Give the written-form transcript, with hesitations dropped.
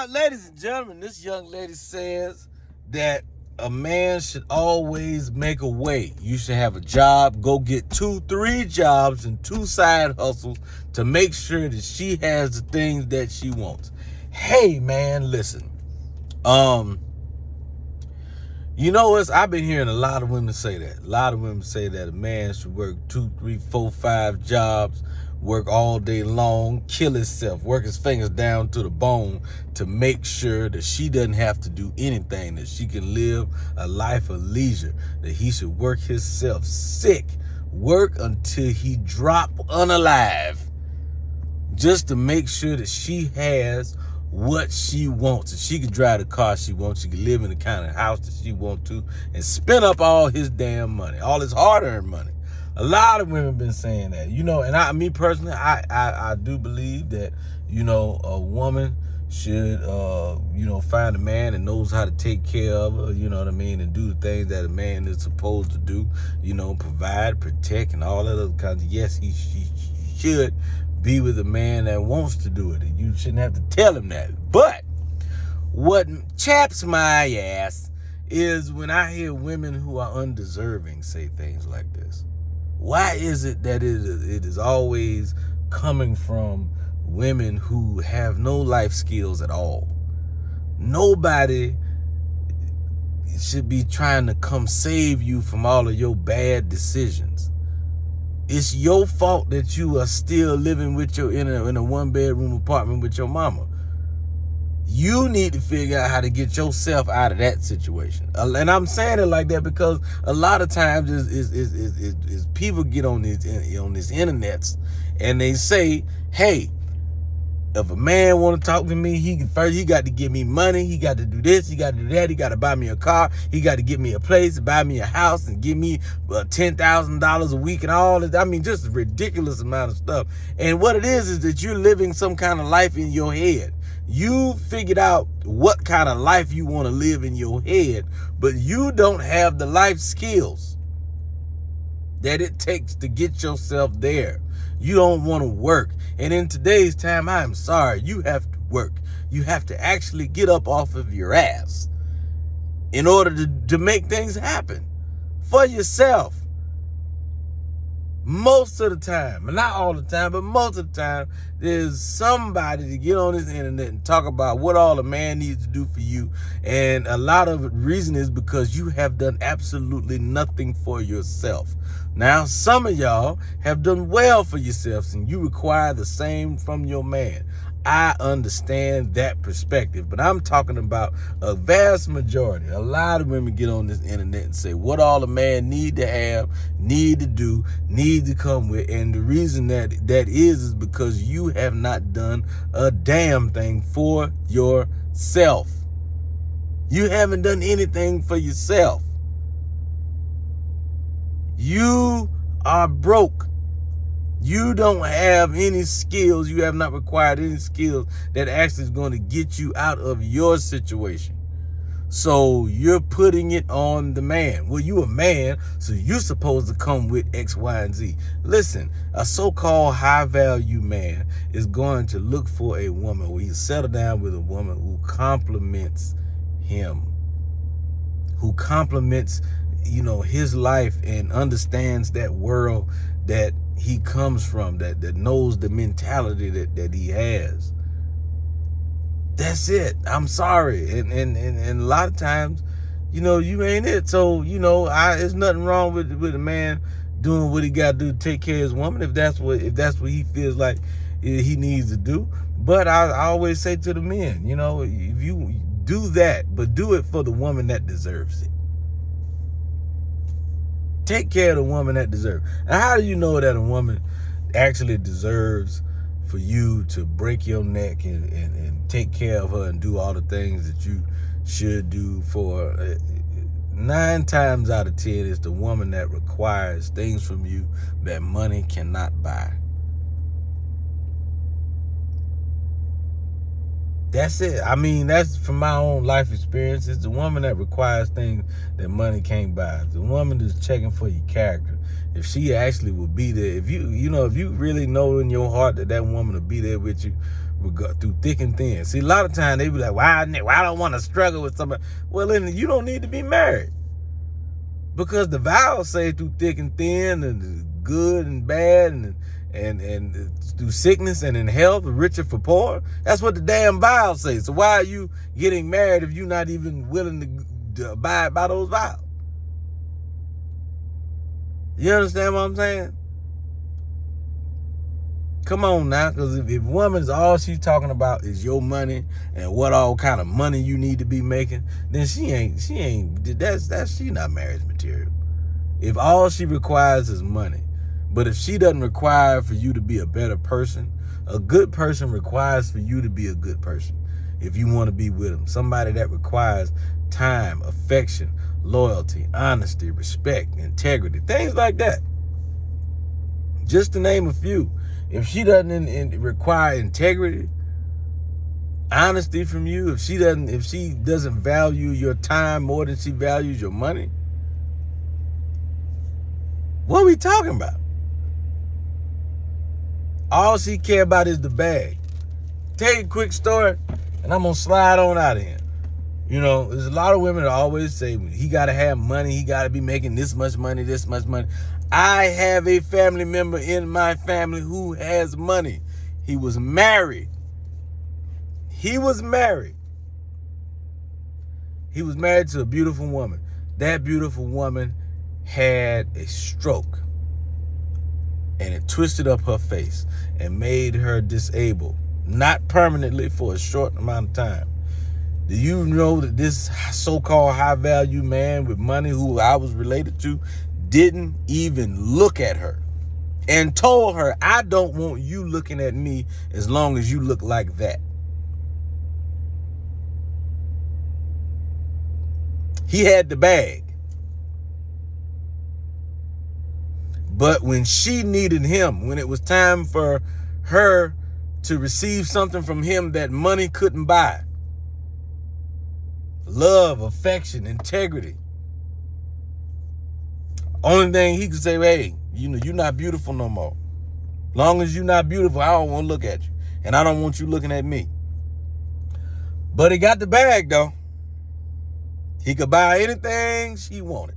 Ladies and gentlemen, this young lady says that a man should always make a way. You should have a job, go get 2-3 jobs and 2 side hustles to make sure that she has the things that she wants. Hey man, listen. You know what? I've been hearing a lot of women say that. A lot of women say that a man should work 2, 3, 4, 5 jobs, work all day long, kill himself, work his fingers down to the bone to make sure that she doesn't have to do anything, that she can live a life of leisure, that he should work himself sick, work until he drop unalive, just to make sure that she has what she wants. And she can drive the car she wants. She can live in the kind of house that she wants to and spend up all his damn money, all his hard-earned money. A lot of women been saying that, and me personally, I do believe that, a woman should, find a man that knows how to take care of her, and do the things that a man is supposed to do, provide, protect, and all that other kinds of, yes, she should be with a man that wants to do it, and you shouldn't have to tell him that. But what chaps my ass is when I hear women who are undeserving say things like this. Why is it that it is always coming from women who have no life skills at all? Nobody should be trying to come save you from all of your bad decisions. It's your fault that you are still living with in a 1-bedroom apartment with your mama. You need to figure out how to get yourself out of that situation. And I'm saying it like that because a lot of times is people get on these internets and they say, hey, if a man want to talk to me, he got to give me money. He got to do this. He got to do that. He got to buy me a car. He got to get me a place, buy me a house, and give me $10,000 a week and all this. I mean, just a ridiculous amount of stuff. And what it is that you're living some kind of life in your head. You figured out what kind of life you want to live in your head, but you don't have the life skills that it takes to get yourself there. You don't want to work. And in today's time, I'm sorry, you have to work. You have to actually get up off of your ass in order to make things happen for yourself. Most of the time, not all the time, but most of the time, there's somebody to get on this internet and talk about what all a man needs to do for you. And a lot of the reason is because you have done absolutely nothing for yourself. Now, some of y'all have done well for yourselves and you require the same from your man. I understand that perspective, but I'm talking about a vast majority. A lot of women get on this internet and say what all a man need to have, need to do, need to come with. And the reason that is because you have not done a damn thing for yourself. You haven't done anything for yourself. You are broke. You don't have any skills. You have not acquired any skills that actually is going to get you out of your situation. So you're putting it on the man. Well, you a man, so you're supposed to come with X, Y, and Z. Listen, a so-called high-value man is going to look for a woman where he settle down with a woman who compliments him, who compliments, his life and understands that world that he comes from, that knows the mentality that he has. That's it. I'm sorry. And a lot of times, you ain't it. So, there's nothing wrong with a man doing what he got to do to take care of his woman, if that's what he feels like he needs to do. But I always say to the men, if you do that, but do it for the woman that deserves it. Take care of the woman that deserves. And how do you know that a woman actually deserves for you to break your neck and take care of her and do all the things that you should do for her? 9 times out of 10, it's the woman that requires things from you that money cannot buy. That's it. I mean, that's from my own life experience. It's the woman that requires things that money can't buy. The woman that's checking for your character. If she actually will be there, if you really know in your heart that woman will be there with you through thick and thin. See, a lot of times they be like, why I don't want to struggle with somebody. Well, then you don't need to be married. Because the vows say through thick and thin, and good and bad, and through sickness and in health, richer for poor. That's what the damn vows say. So why are you getting married if you're not even willing to abide by those vows? You understand what I'm saying? Come on now, because if woman's all she's talking about is your money and what all kind of money you need to be making, then she's not marriage material. If all she requires is money, but if she doesn't require for you to be a better person, a good person requires for you to be a good person. If you want to be with them, somebody that requires time, affection, loyalty, honesty, respect, integrity, things like that. Just to name a few. If she doesn't require integrity, honesty from you, if she doesn't value your time more than she values your money, what are we talking about? All she care about is the bag. Tell you a quick story, and I'm gonna slide on out of here. You know, there's a lot of women that always say, he gotta have money, he gotta be making this much money, this much money. I have a family member in my family who has money. He was married. He was married to a beautiful woman. That beautiful woman had a stroke, and it twisted up her face and made her disabled, not permanently, for a short amount of time. Do you know that this so-called high-value man with money who I was related to didn't even look at her and told her, I don't want you looking at me as long as you look like that. He had the bag. But when she needed him, when it was time for her to receive something from him that money couldn't buy, love, affection, integrity, only thing he could say, hey, you know, you're not beautiful no more. Long as you're not beautiful, I don't want to look at you. And I don't want you looking at me. But he got the bag, though. He could buy anything she wanted.